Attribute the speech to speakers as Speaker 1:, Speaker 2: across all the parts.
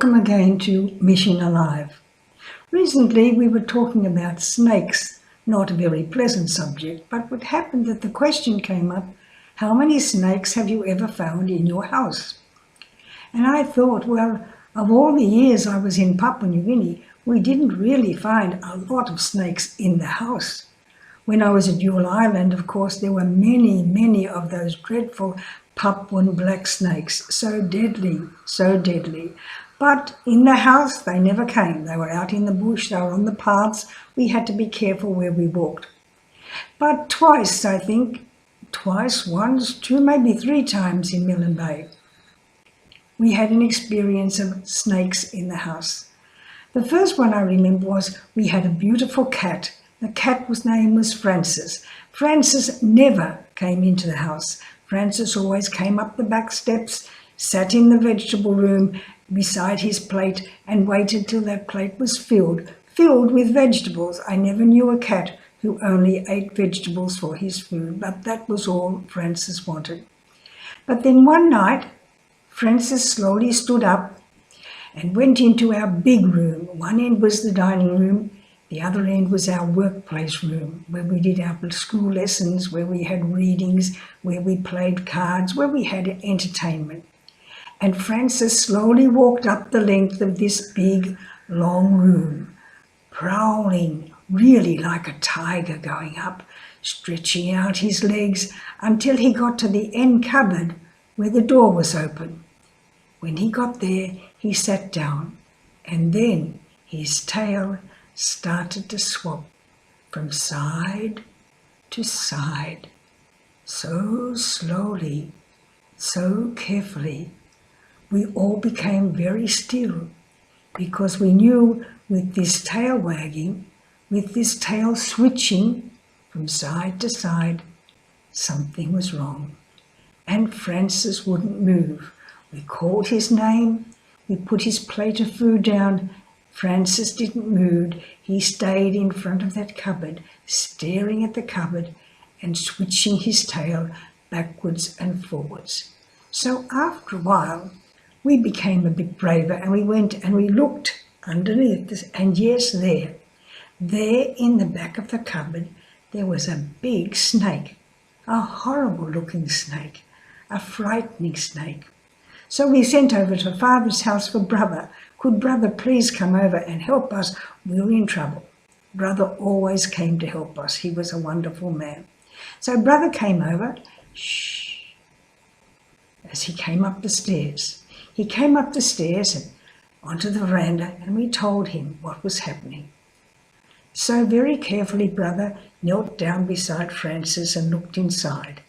Speaker 1: Welcome again to Mission Alive. Recently we were talking about snakes, not a very pleasant subject, but what happened that the question came up, how many snakes have you ever found in your house? And I thought, well, of all the years I was in Papua New Guinea, we didn't really find a lot of snakes in the house. When I was at Yule Island, of course, there were many of those dreadful Papuan black snakes, so deadly. But in the house, they never came. They were out in the bush, they were on the paths. We had to be careful where we walked. But twice, I think, once, two, maybe three times in Milne Bay, we had an experience of snakes in the house. The first one I remember was we had a beautiful cat. The cat's name was Francis. Francis never came into the house. Francis always came up the back steps, sat in the vegetable room beside his plate and waited till that plate was filled with vegetables. I never knew a cat who only ate vegetables for his food, but that was all Francis wanted. But then one night, Francis slowly stood up and went into our big room. One end was the dining room, the other end was our workplace room, where we did our school lessons, where we had readings, where we played cards, where we had entertainment. And Francis slowly walked up the length of this big, long room, prowling, really like a tiger going up, stretching out his legs until he got to the end cupboard where the door was open. When he got there, he sat down, and then his tail started to swap from side to side, so slowly, so carefully. We all became very still because we knew with this tail wagging, with this tail switching from side to side, something was wrong. And Francis wouldn't move. We called his name, we put his plate of food down. Francis didn't move. He stayed in front of that cupboard, staring at the cupboard and switching his tail backwards and forwards. So after a while, we became a bit braver and we went and we looked underneath this, and yes, there in the back of the cupboard, there was a big snake, a horrible looking snake, a frightening snake. So we sent over to Father's house for Brother. Could Brother please come over and help us? We were in trouble. Brother always came to help us. He was a wonderful man. So Brother came over, as he came up the stairs. He came up the stairs and onto the veranda, and we told him what was happening. So very carefully Brother knelt down beside Francis and looked inside.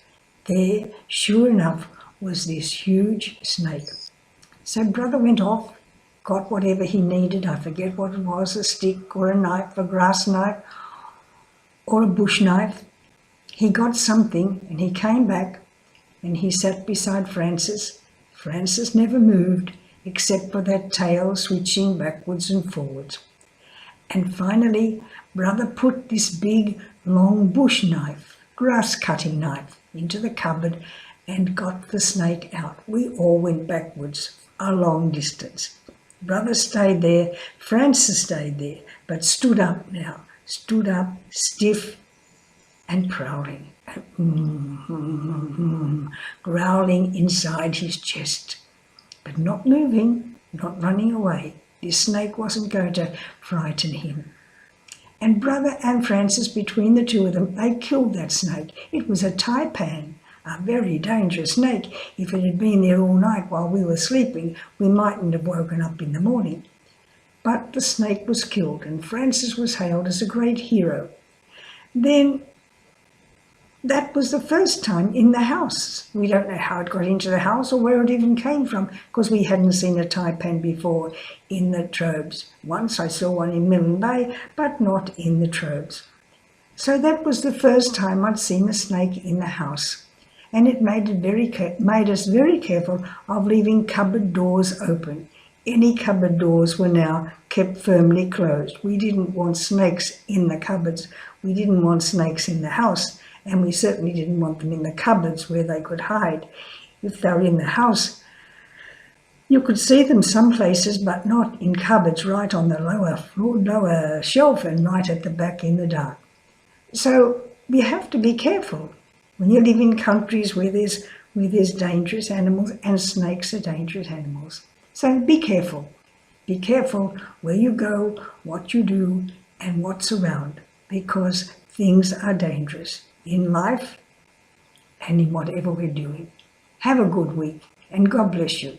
Speaker 1: There, sure enough, was this huge snake. So Brother went off, got whatever he needed. I forget what it was, a stick or a knife, a grass knife or a bush knife. He got something and he came back and he sat beside Francis. Francis never moved except for that tail switching backwards and forwards. And finally, Brother put this big, long bush knife, grass cutting knife, into the cupboard and got the snake out. We all went backwards a long distance. Brother stayed there, Francis stayed there, but stood up now, stood up, stiff and prowling, growling inside his chest, but not moving, not running away. This snake wasn't going to frighten him. And Brother and Francis, between the two of them, they killed that snake. It was a taipan, a very dangerous snake. If it had been there all night while we were sleeping, we mightn't have woken up in the morning. But the snake was killed and Francis was hailed as a great hero. Then that was the first time in the house. We don't know how it got into the house or where it even came from because we hadn't seen a taipan before in the Trobes. Once I saw one in Milne Bay, but not in the Trobes. So that was the first time I'd seen a snake in the house. And it made us very careful of leaving cupboard doors open. Any cupboard doors were now kept firmly closed. We didn't want snakes in the cupboards. We didn't want snakes in the house, and we certainly didn't want them in the cupboards where they could hide. If they were in the house, You could see them some places, but not in cupboards right on the lower shelf and right at the back in the dark. So we have to be careful when you live in countries where there's dangerous animals, and snakes are dangerous animals. So be careful. Be careful where you go, what you do, and what's around, because things are dangerous in life and in whatever we're doing. Have a good week, and God bless you.